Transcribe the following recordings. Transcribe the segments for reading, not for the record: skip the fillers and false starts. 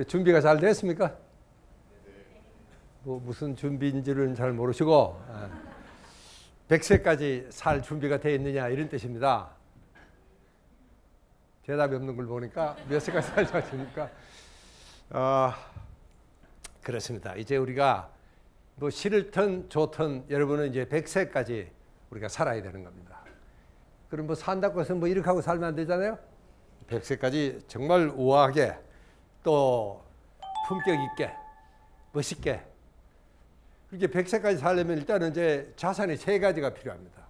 준비가 잘 됐습니까? 뭐 무슨 준비인지는 잘 모르시고 100세까지 살 준비가 되어 있느냐 이런 뜻입니다. 대답이 없는 걸 보니까 몇 세까지 살자 하십니까? 그렇습니다. 이제 우리가 뭐 싫든 좋든 여러분은 이제 100세까지 우리가 살아야 되는 겁니다. 그럼 뭐 산다고 해서 뭐 이렇게 하고 살면 안 되잖아요. 100세까지 정말 우아하게 또 품격 있게 멋있게 그렇게 100세까지 살려면 일단은 이제 자산이 세 가지가 필요합니다.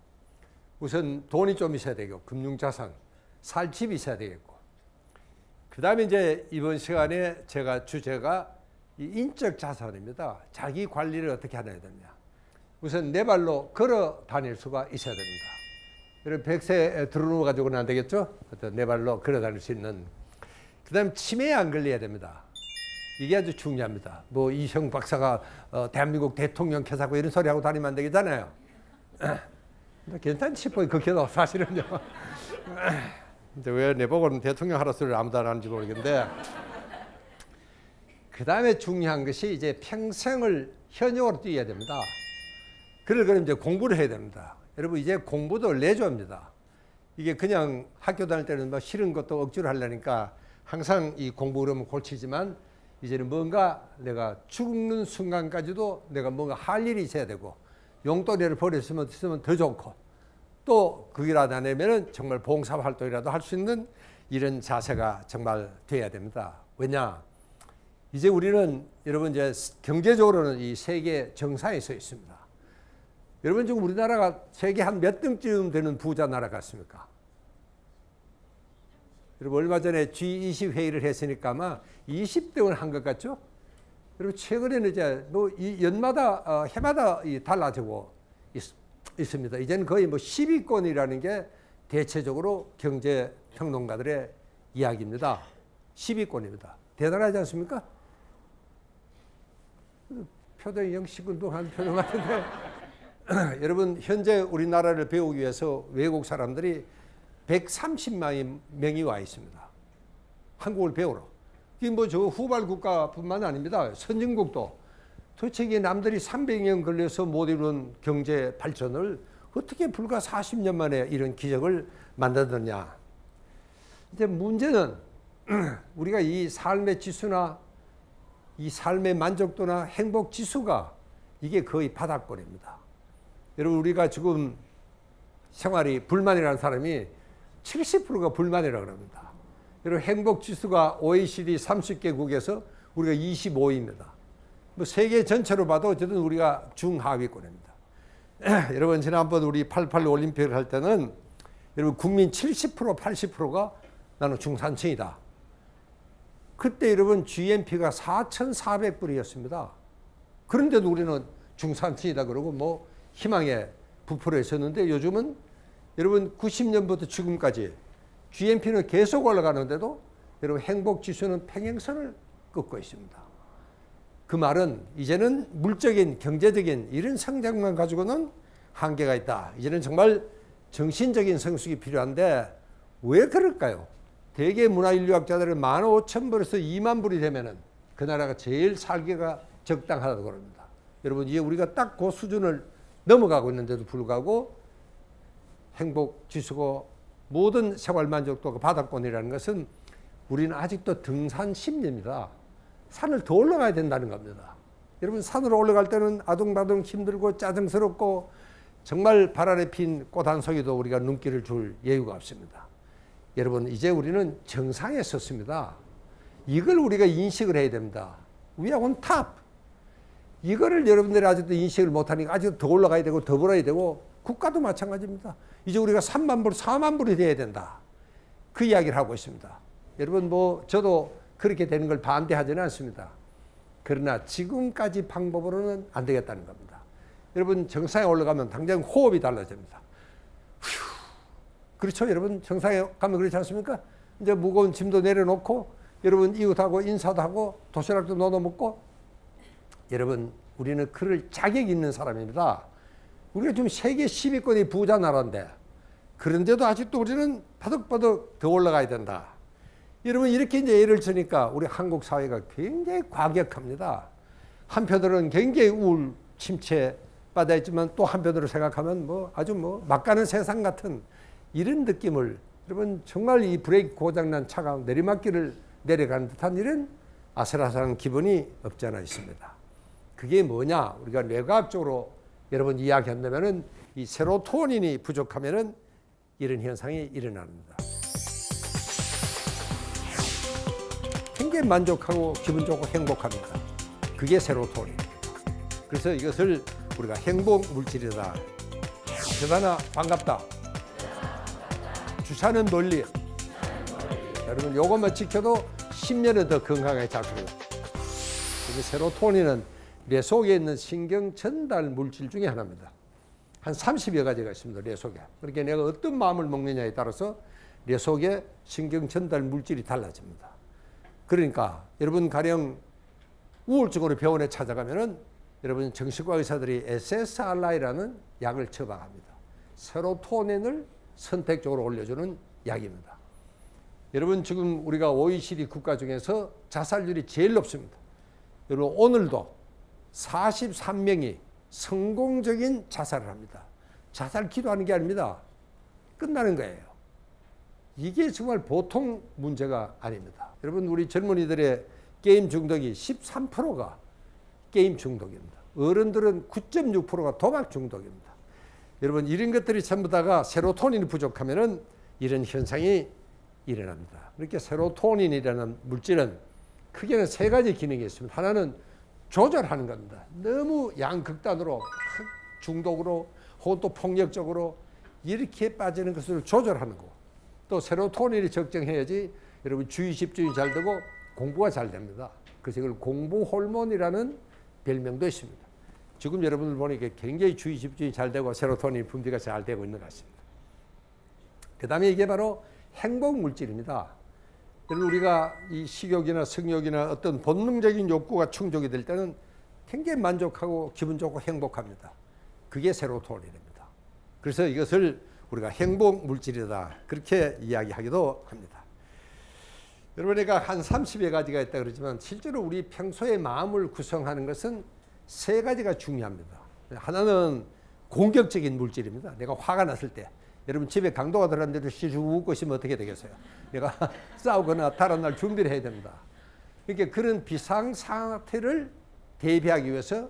우선 돈이 좀 있어야 되고 금융자산, 살 집이 있어야 되겠고 그 다음에 이제 이번 시간에 제가 주제가 이 인적 자산입니다. 자기 관리를 어떻게 하냐 되냐. 우선 내 발로 걸어 다닐 수가 있어야 됩니다. 여러분 100세에 들어누워 가지고는 안 되겠죠? 어떤 내 발로 걸어 다닐 수 있는. 그 다음 치매에 안 걸려야 됩니다. 이게 아주 중요합니다. 뭐 이형 박사가 대한민국 대통령 캐사고 이런 소리 하고 다니면 안 되겠잖아요. 괜찮지 싶어요. 그게도 사실은요. 근데 왜 내보고는 대통령 하라 소리를 아무도 안 하는지 모르겠는데. 그 다음에 중요한 것이 이제 평생을 현역으로 뛰어야 됩니다. 그럼 이제 공부를 해야 됩니다. 여러분 이제 공부도 내조입니다. 이게 그냥 학교 다닐 때는 뭐 싫은 것도 억지로 하려니까 항상 이 공부 그러면 골치지만 이제는 뭔가 내가 죽는 순간까지도 내가 뭔가 할 일이 있어야 되고 용돈을 버렸으면 더 좋고 또 그기라도 안 하면은 정말 봉사활동이라도 할 수 있는 이런 자세가 정말 돼야 됩니다. 왜냐? 이제 우리는 여러분 이제 경제적으로는 이 세계 정상에 서 있습니다. 여러분 지금 우리나라가 세계 한 몇 등쯤 되는 부자 나라 같습니까? 여러분 얼마 전에 G20 회의를 했으니까 아마 20등을 한 것 같죠? 그리고 최근에는 이제 뭐 이 연마다 해마다 달라지고 있습니다. 이제는 거의 뭐 10위권이라는 게 대체적으로 경제 평론가들의 이야기입니다. 10위권입니다. 대단하지 않습니까? 표정이 영 시큰둥한 표정 같은데 여러분 현재 우리나라를 배우기 위해서 외국 사람들이 130만 명이 와 있습니다. 한국을 배우러. 이게 뭐 저 후발 국가뿐만 아닙니다. 선진국도 도대체 이게 남들이 300년 걸려서 못 이룬 경제 발전을 어떻게 불과 40년 만에 이런 기적을 만들었냐. 이제 문제는 우리가 이 삶의 지수나 이 삶의 만족도나 행복 지수가 이게 거의 바닥권입니다. 여러분 우리가 지금 생활이 불만이라는 사람이 70%가 불만이라고 합니다. 여러분 행복 지수가 OECD 30개국에서 우리가 25위입니다. 뭐 세계 전체로 봐도 어쨌든 우리가 중하위권입니다. 여러분 지난번 우리 88 올림픽을 할 때는 여러분 국민 70% 80%가 나는 중산층이다. 그때 여러분 GNP가 4,400불이었습니다. 그런데도 우리는 중산층이다 그러고 뭐 희망에 부풀어 있었는데 요즘은 여러분 90년부터 지금까지 GNP는 계속 올라가는데도 여러분 행복지수는 평행선을 긋고 있습니다. 그 말은 이제는 물적인 경제적인 이런 성장만 가지고는 한계가 있다. 이제는 정말 정신적인 성숙이 필요한데 왜 그럴까요? 대개 문화인류학자들은 15,000불에서 20,000불이 되면은 그 나라가 제일 살기가 적당하다고 그럽니다. 여러분 이제 우리가 딱 그 수준을 넘어가고 있는데도 불구하고 행복 지수고 모든 생활 만족도가 바닥권이라는 것은 우리는 아직도 등산 심리입니다. 산을 더 올라가야 된다는 겁니다. 여러분 산으로 올라갈 때는 아둥바둥 힘들고 짜증스럽고 정말 발 아래 핀 꽃 한 송이도 우리가 눈길을 줄 여유가 없습니다. 여러분 이제 우리는 정상에 섰습니다. 이걸 우리가 인식을 해야 됩니다. We are on top. 이거를 여러분들이 아직도 인식을 못하니까 아직도 더 올라가야 되고 더 벌어야 되고 국가도 마찬가지입니다. 이제 우리가 30,000불, 40,000불이 돼야 된다. 그 이야기를 하고 있습니다. 여러분 뭐 저도 그렇게 되는 걸 반대하지는 않습니다. 그러나 지금까지 방법으로는 안 되겠다는 겁니다. 여러분 정상에 올라가면 당장 호흡이 달라집니다. 휴. 그렇죠? 여러분 정상에 가면 그렇지 않습니까? 이제 무거운 짐도 내려놓고 여러분 이웃하고 인사도 하고 도시락도 넣어 먹고 여러분 우리는 그럴 자격이 있는 사람입니다. 우리가 지금 세계 10위권의 부자 나라인데 그런데도 아직도 우리는 바득바득 더 올라가야 된다. 여러분 이렇게 이제 예를 드니까 우리 한국 사회가 굉장히 과격합니다. 한편으로는 굉장히 우울, 침체 받아 있지만 또 한편으로 생각하면 뭐 아주 뭐 막가는 세상 같은 이런 느낌을 여러분 정말 이 브레이크 고장난 차가 내리막길을 내려가는 듯한 이런 아슬아슬한 기분이 없지 않아 있습니다. 그게 뭐냐? 우리가 뇌과학적으로 여러분 이야기한다면은 이 세로토닌이 부족하면은 이런 현상이 일어납니다. 굉장히 만족하고 기분 좋고 행복합니다. 그게 세로토닌. 그래서 이것을 우리가 행복 물질이다. 대단하 반갑다. 주차는 멀리. 여러분 요것만 지켜도 10년은 더 건강하게 잘 살아요. 세로토닌은 뇌 속에 있는 신경 전달 물질 중에 하나입니다. 한 30여 가지가 있습니다. 뇌 속에. 그러니까 내가 어떤 마음을 먹느냐에 따라서 뇌 속에 신경 전달 물질이 달라집니다. 그러니까 여러분 가령 우울증으로 병원에 찾아가면은 여러분 정신과 의사들이 SSRI라는 약을 처방합니다. 세로토닌을 선택적으로 올려주는 약입니다. 여러분 지금 우리가 OECD 국가 중에서 자살률이 제일 높습니다. 여러분 오늘도 43명이 성공적인 자살을 합니다. 자살 기도하는 게 아닙니다. 끝나는 거예요. 이게 정말 보통 문제가 아닙니다. 여러분 우리 젊은이들의 게임 중독이 13%가 게임 중독입니다. 어른들은 9.6%가 도박 중독입니다. 여러분 이런 것들이 전부 다가 세로토닌이 부족하면은 이런 현상이 일어납니다. 이렇게 세로토닌이라는 물질은 크게는 세 가지 기능이 있습니다. 하나는 조절하는 겁니다. 너무 양극단으로 중독으로 혹은 또 폭력적으로 이렇게 빠지는 것을 조절하는 거고 또 세로토닌이 적정해야지 여러분 주의 집중이 잘 되고 공부가 잘 됩니다. 그래서 이걸 공부 호르몬이라는 별명도 있습니다. 지금 여러분들 보니까 굉장히 주의 집중이 잘 되고 세로토닌 분비가 잘 되고 있는 것 같습니다. 그 다음에 이게 바로 행복 물질입니다. 우리가 이 식욕이나 성욕이나 어떤 본능적인 욕구가 충족이 될 때는 굉장히 만족하고 기분 좋고 행복합니다. 그게 세로토닌입니다. 그래서 이것을 우리가 행복 물질이다 그렇게 이야기하기도 합니다. 여러분이가 한 30여 가지가 있다 그러지만 실제로 우리 평소에 마음을 구성하는 것은 세 가지가 중요합니다. 하나는 공격적인 물질입니다. 내가 화가 났을 때 여러분 집에 강도가 들어왔는데도 시주 웃고 있으면 어떻게 되겠어요? 내가 싸우거나 다른 날 준비를 해야 됩니다. 그러니까 그런 비상 상태를 대비하기 위해서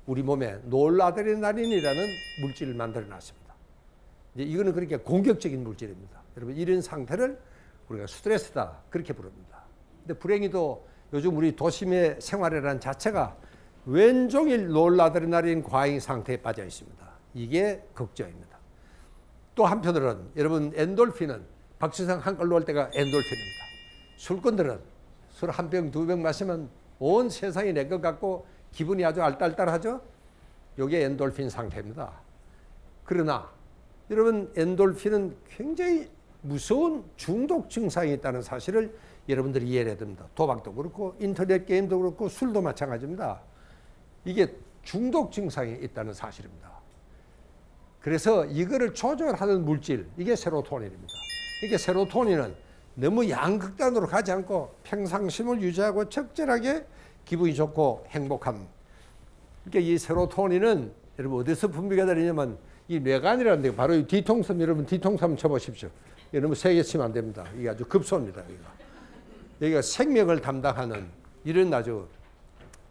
우리 몸에 노르아드레날린이라는 물질을 만들어 놨습니다. 이제 이거는 그러니까 공격적인 물질입니다. 여러분 이런 상태를 우리가 스트레스다 그렇게 부릅니다. 근데 불행히도 요즘 우리 도심의 생활이라는 자체가 왼종일 노르아드레날린 과잉 상태에 빠져 있습니다. 이게 걱정입니다. 또 한편으로는 여러분 엔돌핀은 박수상 한 걸로 할 때가 엔돌핀입니다. 술꾼들은 술 한 병, 두 병 마시면 온 세상이 내 것 같고 기분이 아주 알딸딸하죠? 이게 엔돌핀 상태입니다. 그러나 여러분 엔돌핀은 굉장히 무서운 중독 증상이 있다는 사실을 여러분들이 이해해야 됩니다. 도박도 그렇고 인터넷 게임도 그렇고 술도 마찬가지입니다. 이게 중독 증상이 있다는 사실입니다. 그래서 이거를 조절하는 물질, 이게 세로토닌입니다. 이게 세로토닌은 너무 양극단으로 가지 않고 평상심을 유지하고 적절하게 기분이 좋고 행복함. 그러니까 이 세로토닌은 여러분 어디서 분비가 되냐면 이 뇌관이라는 데 바로 이 뒤통수 여러분 뒤통수 한번 쳐보십시오. 이게 너무 세게 치면 안 됩니다. 이게 아주 급소입니다. 여기가 생명을 담당하는 이런 아주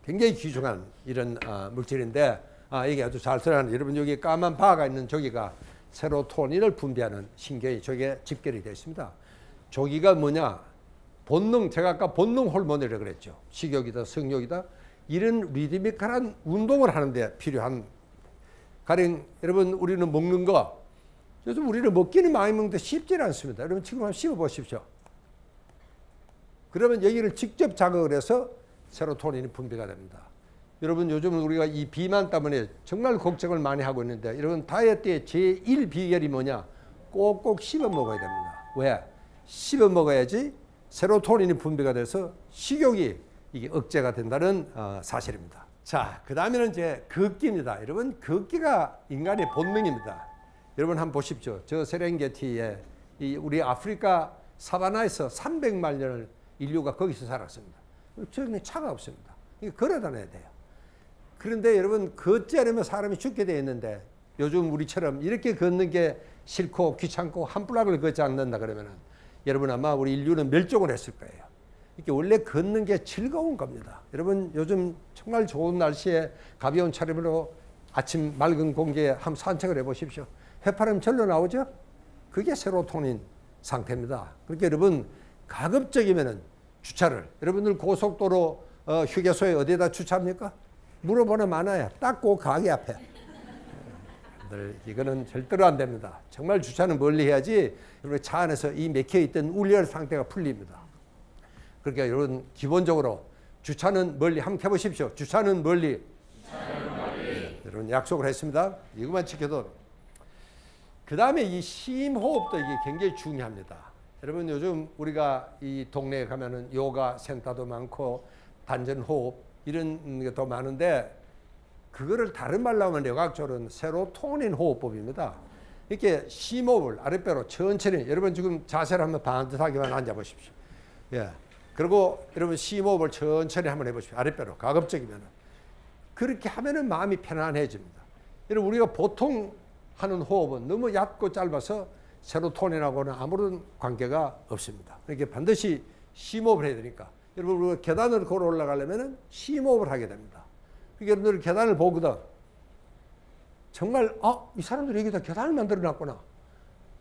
굉장히 귀중한 이런 물질인데 이게 아주 잘 들어가는 여러분 여기 까만 바가 있는 저기가 세로토닌을 분비하는 신경이 저게 집결이 되어 있습니다. 저기가 뭐냐? 본능, 제가 아까 본능 호르몬이라고 그랬죠. 식욕이다, 성욕이다. 이런 리드미컬한 운동을 하는데 필요한 가령 여러분 우리는 먹는 거 요즘 우리는 먹기는 많이 먹는데 쉽지는 않습니다. 여러분 지금 한번 씹어 보십시오. 그러면 여기를 직접 자극을 해서 세로토닌이 분비가 됩니다. 여러분 요즘 우리가 이 비만 때문에 정말 걱정을 많이 하고 있는데 여러분 다이어트의 제1 비결이 뭐냐? 꼭꼭 씹어 먹어야 됩니다. 왜? 씹어 먹어야지 세로토닌이 분비가 돼서 식욕이 이게 억제가 된다는 사실입니다. 자, 그 다음에는 이제 걷기입니다. 여러분 걷기가 인간의 본능입니다. 여러분 한번 보십시오. 저 세렝게티에 이 우리 아프리카 사바나에서 300만 년을 인류가 거기서 살았습니다. 저기는 차가 없습니다. 이거 걸어 다녀야 돼요. 그런데 여러분 걷지 않으면 사람이 죽게 되어 있는데 요즘 우리처럼 이렇게 걷는 게 싫고 귀찮고 한 블락을 걷지 않는다 그러면은 여러분 아마 우리 인류는 멸종을 했을 거예요. 이게 원래 걷는 게 즐거운 겁니다. 여러분 요즘 정말 좋은 날씨에 가벼운 차림으로 아침 맑은 공기에 한번 산책을 해보십시오. 해파름 절로 나오죠? 그게 세로토닌 상태입니다. 그러니까 여러분 가급적이면은 주차를 여러분들 고속도로 휴게소에 어디에다 주차합니까? 물어보나 많아요. 딱 그 가게 앞에. 이거는 절대로 안 됩니다. 정말 주차는 멀리 해야지 여러분 차 안에서 이 막혀있던 울열 상태가 풀립니다. 그러니까 여러분 기본적으로 주차는 멀리 함께 해보십시오. 주차는 멀리. 여러분 약속을 했습니다. 이것만 지켜도. 그 다음에 이 심호흡도 이게 굉장히 중요합니다. 여러분 요즘 우리가 이 동네에 가면은 요가 센터도 많고 단전 호흡 이런 게 더 많은데 그거를 다른 말로 하면 뇌과학적으로는 세로토닌 호흡법입니다. 이렇게 심호흡을 아랫배로 천천히 여러분 지금 자세를 한번 반듯하게만 앉아 보십시오. 예. 그리고 여러분 심호흡을 천천히 한번 해보십시오. 아랫배로 가급적이면은 그렇게 하면은 마음이 편안해집니다. 여러분 우리가 보통 하는 호흡은 너무 얕고 짧아서 세로토닌하고는 아무런 관계가 없습니다. 그러니까 반드시 심호흡을 해야 되니까 여러분 우리가 계단을 걸어 올라가려면은 심호흡을 하게 됩니다. 그러니까 여러분들 계단을 보거든 정말 이 사람들이 여기다 계단을 만들어 놨구나.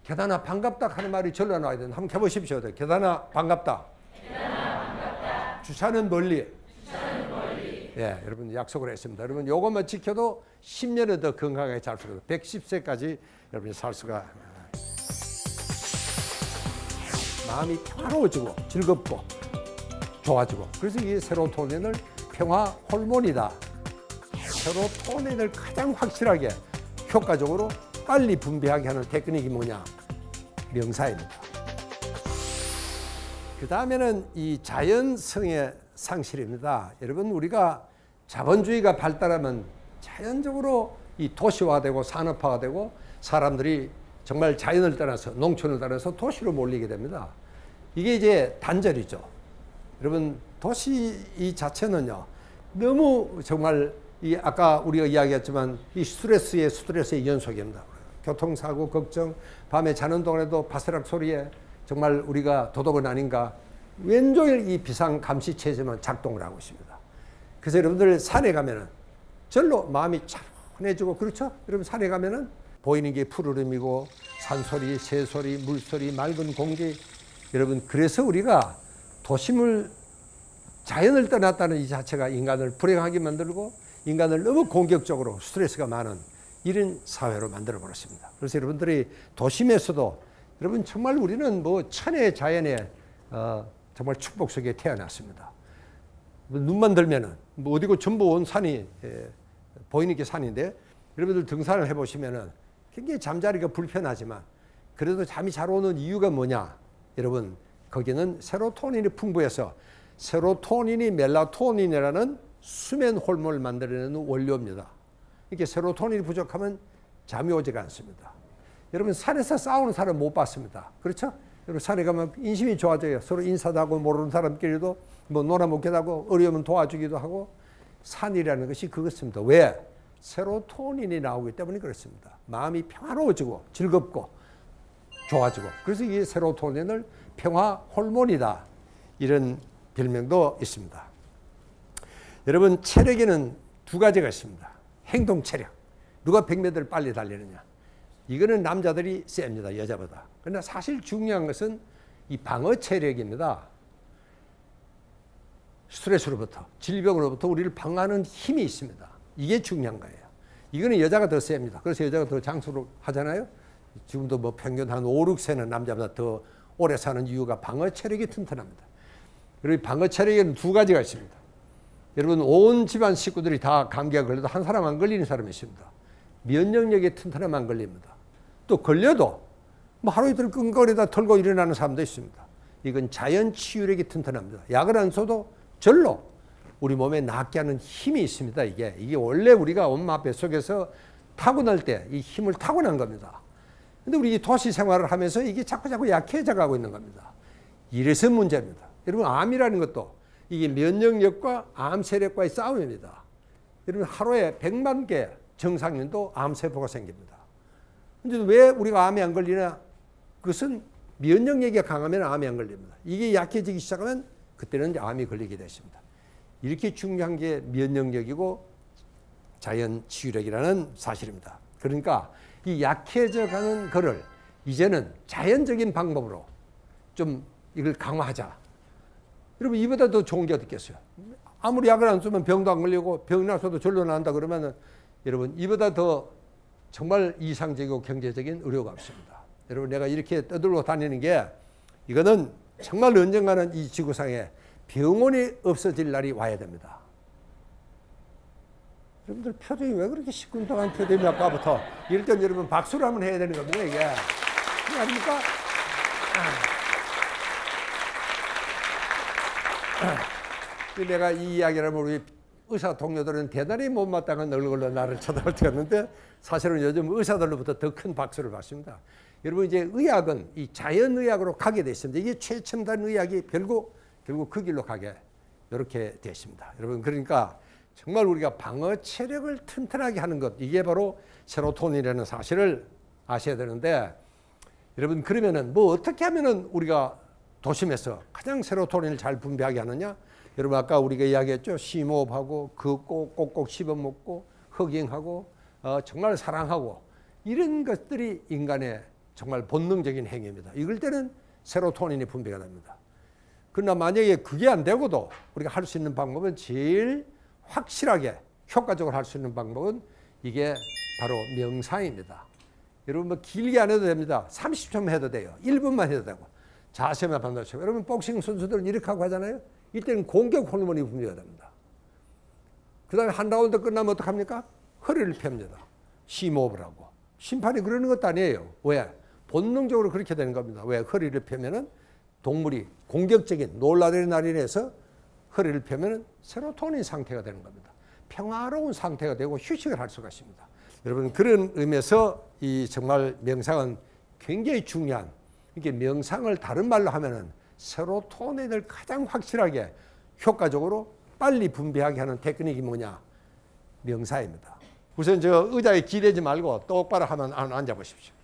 계단아 반갑다 하는 말이 절로 나와야 된다. 한번 해보십시오. 계단아 반갑다. 주차는 멀리. 예, 여러분 약속을 했습니다. 여러분 요것만 지켜도 10년은 더 건강하게 살 수가 있고 110세까지 여러분이 살 수가 마음이 평화로워지고 즐겁고 좋아지고 그래서 이 세로토닌을 평화 호르몬이다. 세로토닌을 가장 확실하게 효과적으로 빨리 분비하게 하는 테크닉이 뭐냐? 명사입니다. 그 다음에는 이 자연성의 상실입니다. 여러분 우리가 자본주의가 발달하면 자연적으로 이 도시화되고 산업화가 되고 사람들이 정말 자연을 떠나서 농촌을 떠나서 도시로 몰리게 됩니다. 이게 이제 단절이죠. 여러분 도시 이 자체는요 너무 정말 이 아까 우리가 이야기했지만 이 스트레스의 연속입니다. 교통사고 걱정 밤에 자는 동안에도 바스락 소리에 정말 우리가 도덕은 아닌가 왼종일 이 비상감시체제만 작동을 하고 있습니다. 그래서 여러분들 산에 가면은 절로 마음이 차분해지고 그렇죠? 여러분 산에 가면은 보이는 게 푸르름이고 산소리, 새소리, 물소리, 맑은 공기 여러분 그래서 우리가 도심을 자연을 떠났다는 이 자체가 인간을 불행하게 만들고 인간을 너무 공격적으로 스트레스가 많은 이런 사회로 만들어 버렸습니다. 그래서 여러분들이 도심에서도 여러분 정말 우리는 뭐 천혜의 자연의 정말 축복 속에 태어났습니다. 눈만 들면은 뭐 어디고 전부 온 산이 보이는 게 산인데 여러분들 등산을 해보시면은 굉장히 잠자리가 불편하지만 그래도 잠이 잘 오는 이유가 뭐냐? 여러분 거기는 세로토닌이 풍부해서 세로토닌이 멜라토닌이라는 수면 호르몬을 만들어내는 원료입니다. 이렇게 세로토닌이 부족하면 잠이 오지가 않습니다. 여러분 산에서 싸우는 사람 못 봤습니다. 그렇죠? 여러분 산에 가면 인심이 좋아져요. 서로 인사도 하고 모르는 사람끼리도 뭐 놀아먹기도 하고 어려우면 도와주기도 하고 산이라는 것이 그것입니다. 왜? 세로토닌이 나오기 때문에 그렇습니다. 마음이 평화로워지고 즐겁고 좋아지고 그래서 이 세로토닌을 평화 호르몬이다. 이런 별명도 있습니다. 여러분 체력에는 두 가지가 있습니다. 행동 체력. 누가 100m를 빨리 달리느냐. 이거는 남자들이 셉니다. 여자보다. 그러나 사실 중요한 것은 이 방어 체력입니다. 스트레스로부터 질병으로부터 우리를 방어하는 힘이 있습니다. 이게 중요한 거예요. 이거는 여자가 더 셉니다. 그래서 여자가 더 장수를 하잖아요. 지금도 뭐 평균 한 5, 6세는 남자보다 더 오래 사는 이유가 방어 체력이 튼튼합니다. 그리고 방어 체력에는 두 가지가 있습니다. 여러분 온 집안 식구들이 다 감기가 걸려도 한 사람 안 걸리는 사람이 있습니다. 면역력이 튼튼하면 안 걸립니다. 또 걸려도 뭐 하루 이틀 끙거리다 털고 일어나는 사람도 있습니다. 이건 자연 치유력이 튼튼합니다. 약을 안 써도 절로 우리 몸에 낫게 하는 힘이 있습니다. 이게 원래 우리가 엄마 뱃속에서 타고날 때 이 힘을 타고난 겁니다. 근데 우리 도시 생활을 하면서 이게 자꾸 약해져 가고 있는 겁니다. 이래서 문제입니다. 여러분 암이라는 것도 이게 면역력과 암 세력과의 싸움입니다. 여러분 하루에 100만 개 정상인도 암세포가 생깁니다. 근데 왜 우리가 암에 안 걸리나? 그것은 면역력이 강하면 암에 안 걸립니다. 이게 약해지기 시작하면 그때는 암이 걸리게 되십니다. 이렇게 중요한 게 면역력이고 자연 치유력이라는 사실입니다. 그러니까 이 약해져 가는 거를 이제는 자연적인 방법으로 좀 이걸 강화하자. 여러분 이보다 더 좋은 게 어디 있겠어요? 아무리 약을 안 쓰면 병도 안 걸리고 병 나서도 절로 난다 그러면은 여러분 이보다 더 정말 이상적이고 경제적인 의료가 없습니다. 여러분 내가 이렇게 떠들고 다니는 게 이거는 정말 언젠가는 이 지구상에 병원이 없어질 날이 와야 됩니다. 여러분들 표정이 왜 그렇게 시큰둥한 표정이 아까부터 이럴 땐 여러분 박수를 한번 해야 되는 겁니다. 이게 그게 아닙니까? 내가 이 이야기를 하면 우리 의사 동료들은 대단히 못마땅한 얼굴로 나를 쳐다볼 때가 있는데 사실은 요즘 의사들로부터 더 큰 박수를 받습니다. 여러분 이제 의학은 이 자연의학으로 가게 됐습니다. 이게 최첨단 의학이 결국 그 길로 가게 이렇게 됐습니다. 여러분 그러니까 정말 우리가 방어 체력을 튼튼하게 하는 것 이게 바로 세로토닌이라는 사실을 아셔야 되는데 여러분 그러면은 뭐 어떻게 하면은 우리가 도심에서 가장 세로토닌을 잘 분비하게 하느냐? 여러분 아까 우리가 이야기했죠. 심호흡하고 걷고 꼭꼭 씹어먹고 허깅하고 정말 사랑하고 이런 것들이 인간의 정말 본능적인 행위입니다. 이럴 때는 세로토닌이 분비가 됩니다. 그러나 만약에 그게 안 되고도 우리가 할 수 있는 방법은 제일 확실하게 효과적으로 할 수 있는 방법은 이게 바로 명상입니다. 여러분 뭐 길게 안 해도 됩니다. 30초만 해도 돼요. 1분만 해도 되고 자세만 반드시. 여러분 복싱 선수들은 이렇게 하고 하잖아요. 이때는 공격 호르몬이 분비가 됩니다. 그 다음에 한 라운드 끝나면 어떡합니까? 허리를 펴니다. 심호흡을 하고. 심판이 그러는 것도 아니에요. 왜? 본능적으로 그렇게 되는 겁니다. 왜? 허리를 펴면은 동물이 공격적인 노라드레날린에서 허리를 펴면은 세로토닌 상태가 되는 겁니다. 평화로운 상태가 되고 휴식을 할 수가 있습니다. 여러분 그런 의미에서 이 정말 명상은 굉장히 중요한 이게 명상을 다른 말로 하면은 세로토닌을 가장 확실하게 효과적으로 빨리 분비하게 하는 테크닉이 뭐냐? 명상입니다. 우선 저 의자에 기대지 말고 똑바로 하면 앉아 보십시오.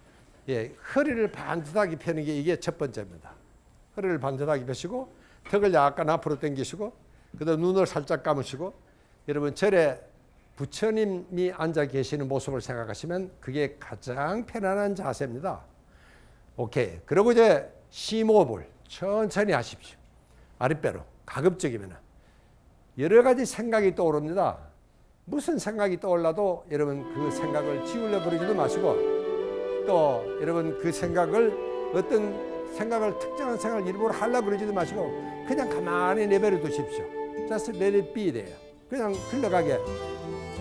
예, 허리를 반듯하게 펴는 게 이게 첫 번째입니다. 허리를 반듯하게 펴시고 턱을 약간 앞으로 당기시고 그다음 눈을 살짝 감으시고 여러분 절에 부처님이 앉아 계시는 모습을 생각하시면 그게 가장 편안한 자세입니다. 오케이. 그리고 이제 심호흡을 천천히 하십시오. 아랫배로 가급적이면 여러 가지 생각이 떠오릅니다. 무슨 생각이 떠올라도 여러분 그 생각을 지우려 그러지도 마시고 또 여러분 그 생각을 어떤 생각을 특정한 생각을 일부러 하려고 그러지도 마시고 그냥 가만히 내버려 두십시오. Just let it be 돼요. 그냥 흘러가게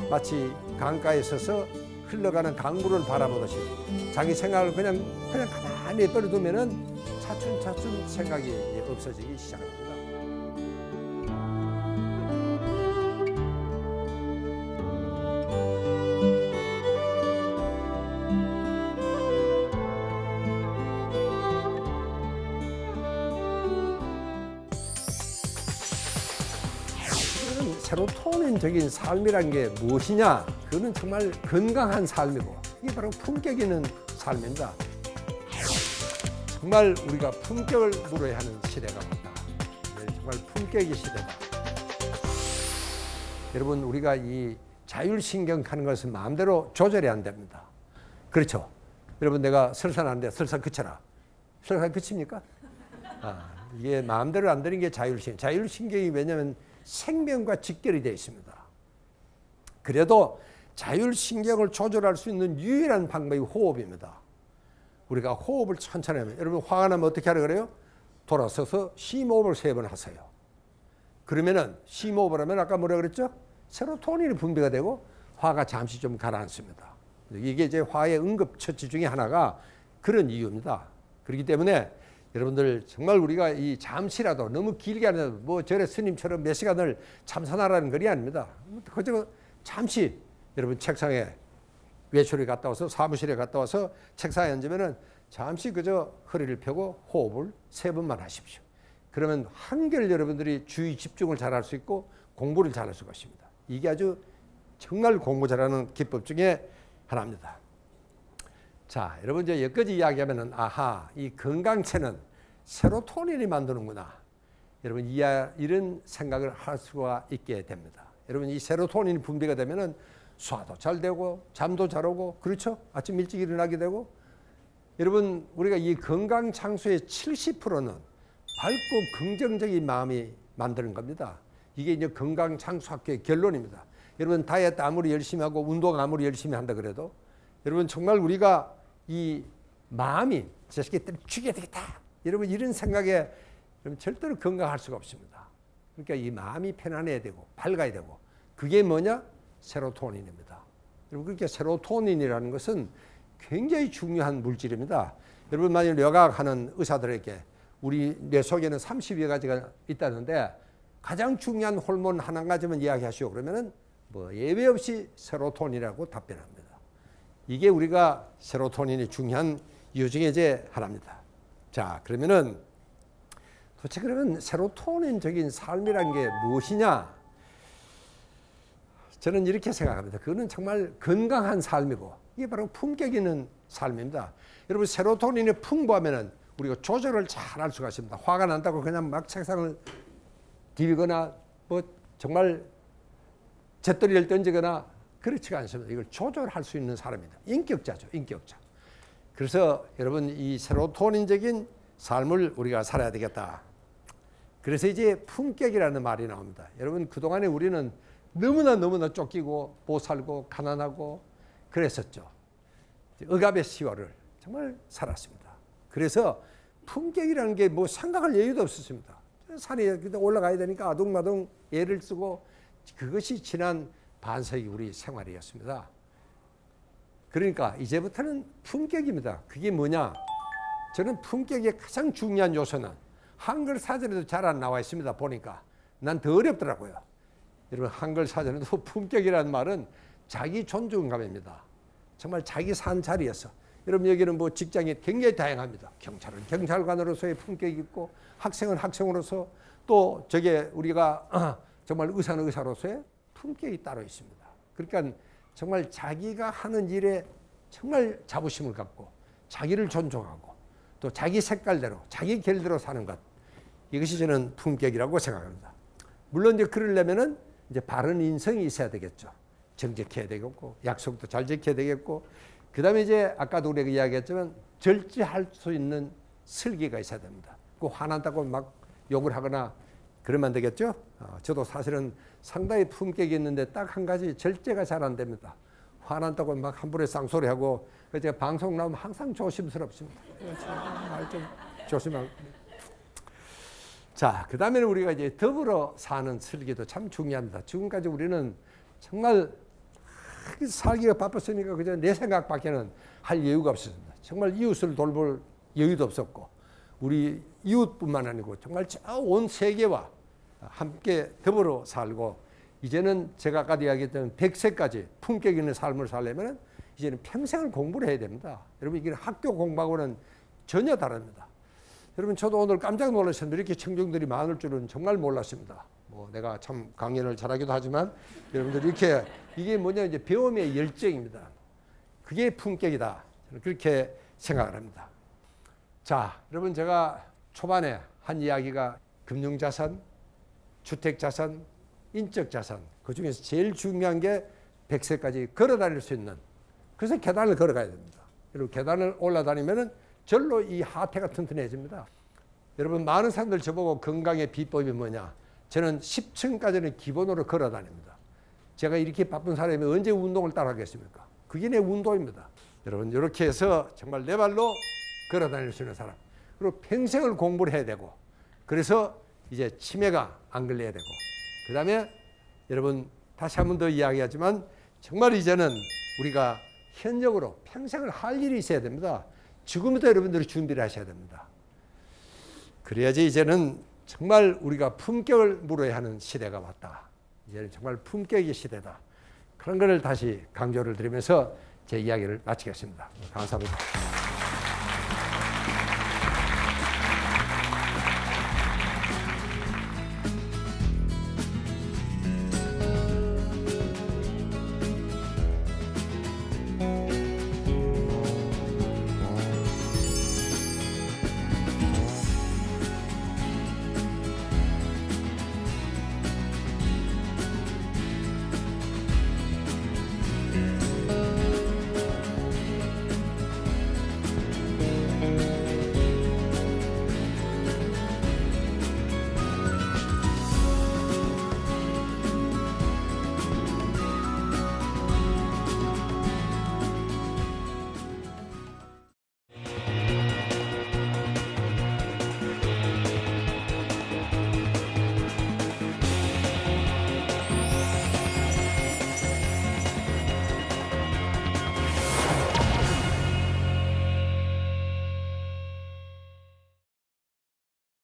마치 강가에 서서 흘러가는 강물을 바라보듯이 자기 생각을 그냥 가만히 내버려 두면은 차츰차츰 생각이 없어지기 시작합니다. 세로토닌적인 삶이란 게 무엇이냐? 그거는 정말 건강한 삶이고 이게 바로 품격 있는 삶입니다. 정말 우리가 품격을 물어야 하는 시대가 온다. 정말 품격의 시대다. 여러분 우리가 이 자율신경 하는 것은 마음대로 조절이 안 됩니다. 그렇죠? 여러분 내가 설사하는데 설사 그쳐라. 설사 그칩니까? 이게 마음대로 안 되는 게 자율신경. 자율신경이 왜냐하면 생명과 직결이 되어 있습니다. 그래도 자율신경을 조절할 수 있는 유일한 방법이 호흡입니다. 우리가 호흡을 천천히 하면 여러분 화가 나면 어떻게 하라 그래요? 돌아서서 심호흡을 3번 하세요. 그러면은 심호흡을 하면 아까 뭐라 그랬죠? 세로토닌이 분비가 되고 화가 잠시 좀 가라앉습니다. 이게 이제 화의 응급처치 중에 하나가 그런 이유입니다. 그렇기 때문에 여러분들 정말 우리가 이 잠시라도 너무 길게 안 해도 뭐 절에 스님처럼 몇 시간을 참선하라는 글이 아닙니다. 그저 잠시 여러분 책상에 외출에 갔다 와서 사무실에 갔다 와서 책상에 앉으면은 잠시 그저 허리를 펴고 호흡을 3번만 하십시오. 그러면 한결 여러분들이 주의 집중을 잘할 수 있고 공부를 잘할 수가 있습니다. 이게 아주 정말 공부 잘하는 기법 중에 하나입니다. 자, 여러분 이제 여기까지 이야기하면은 아하, 이 건강체는 세로토닌이 만드는구나. 여러분 이런 생각을 할 수가 있게 됩니다. 여러분 이 세로토닌이 분비가 되면은 소화도 잘 되고 잠도 잘 오고 그렇죠? 아침 일찍 일어나게 되고 여러분 우리가 이 건강 장수의 70%는 밝고 긍정적인 마음이 만드는 겁니다. 이게 이제 건강 장수학교의 결론입니다. 여러분 다이어트 아무리 열심히 하고 운동 아무리 열심히 한다 그래도 여러분 정말 우리가 이 마음이 저 새끼들 죽여야 되겠다. 여러분 이런 생각에 여러분 절대로 건강할 수가 없습니다. 그러니까 이 마음이 편안해야 되고 밝아야 되고 그게 뭐냐? 세로토닌입니다. 여러분 그렇게 세로토닌이라는 것은 굉장히 중요한 물질입니다. 여러분 만약 뇌과학하는 의사들에게 우리 뇌 속에는 30여 가지가 있다는데 가장 중요한 호르몬 한 가지만 이야기하시오 그러면은 뭐 예외 없이 세로토닌이라고 답변합니다. 이게 우리가 세로토닌이 중요한 이유 중에 이제 하나입니다. 자, 그러면은 도대체 그러면 세로토닌적인 삶이란 게 무엇이냐? 저는 이렇게 생각합니다. 그거는 정말 건강한 삶이고 이게 바로 품격 있는 삶입니다. 여러분 세로토닌이 풍부하면은 우리가 조절을 잘 할 수가 있습니다. 화가 난다고 그냥 막 책상을 디비거나 뭐 정말 잿더리를 던지거나 그렇지가 않습니다. 이걸 조절할 수 있는 사람입니다. 인격자죠. 인격자. 그래서 여러분 이 세로토닌적인 삶을 우리가 살아야 되겠다. 그래서 이제 품격이라는 말이 나옵니다. 여러분 그동안에 우리는 너무나 쫓기고 못 살고 가난하고 그랬었죠. 억압의 시월을 정말 살았습니다. 그래서 품격이라는 게 뭐 생각할 여유도 없었습니다. 산에 올라가야 되니까 아둥바둥 애를 쓰고 그것이 지난 반세기 우리 생활이었습니다. 그러니까 이제부터는 품격입니다. 그게 뭐냐? 저는 품격의 가장 중요한 요소는 한글 사전에도 잘 안 나와 있습니다. 보니까 난 더 어렵더라고요. 여러분 한글 사전에도 품격이라는 말은 자기 존중감입니다. 정말 자기 산 자리에서 여러분 여기는 뭐 직장이 굉장히 다양합니다. 경찰은 경찰관으로서의 품격이 있고 학생은 학생으로서 또 저게 우리가 정말 의사는 의사로서의 품격이 따로 있습니다. 그러니까 정말 자기가 하는 일에 정말 자부심을 갖고 자기를 존중하고 또 자기 색깔대로 자기 결대로 사는 것 이것이 저는 품격이라고 생각합니다. 물론 이제 그러려면은 이제 바른 인성이 있어야 되겠죠. 정직해야 되겠고 약속도 잘 지켜야 되겠고 그 다음에 이제 아까도 우리가 이야기했지만 절제할 수 있는 슬기가 있어야 됩니다. 그 화난다고 막 욕을 하거나 그러면 안 되겠죠. 저도 사실은 상당히 품격이 있는데 딱 한 가지 절제가 잘 안 됩니다. 화난다고 막 함부로 쌍소리하고 제가 방송 나오면 항상 조심스럽습니다. 말 좀 조심하고. 자, 그 다음에는 우리가 이제 더불어 사는 슬기도 참 중요합니다. 지금까지 우리는 정말 살기가 바빴으니까 그저 내 생각밖에는 할 여유가 없었습니다. 정말 이웃을 돌볼 여유도 없었고 우리 이웃뿐만 아니고 정말 온 세계와 함께 더불어 살고 이제는 제가 아까 이야기했던 100세까지 품격 있는 삶을 살려면 이제는 평생을 공부를 해야 됩니다. 여러분 이게 학교 공부하고는 전혀 다릅니다. 여러분 저도 오늘 깜짝 놀랐습니다. 이렇게 청중들이 많을 줄은 정말 몰랐습니다. 뭐 내가 참 강연을 잘하기도 하지만 여러분들 이렇게 이게 뭐냐 이제 배움의 열정입니다. 그게 품격이다. 저는 그렇게 생각을 합니다. 자, 여러분 제가 초반에 한 이야기가 금융자산, 주택자산, 인적자산 그 중에서 제일 중요한 게 100세까지 걸어 다닐 수 있는 그래서 계단을 걸어가야 됩니다. 여러분 계단을 올라다니면은 절로 이 하태가 튼튼해집니다. 여러분 많은 사람들 저보고 건강의 비법이 뭐냐 저는 10층까지는 기본으로 걸어 다닙니다. 제가 이렇게 바쁜 사람이 언제 운동을 따라 하겠습니까? 그게 내 운동입니다. 여러분 이렇게 해서 정말 내 발로 걸어 다닐 수 있는 사람 그리고 평생을 공부를 해야 되고 그래서 이제 치매가 안 걸려야 되고 그 다음에 여러분 다시 한 번 더 이야기하지만 정말 이제는 우리가 현역으로 평생을 할 일이 있어야 됩니다. 지금부터 여러분들이 준비를 하셔야 됩니다. 그래야지 이제는 정말 우리가 품격을 물어야 하는 시대가 왔다. 이제는 정말 품격의 시대다. 그런 것을 다시 강조를 드리면서 제 이야기를 마치겠습니다. 감사합니다.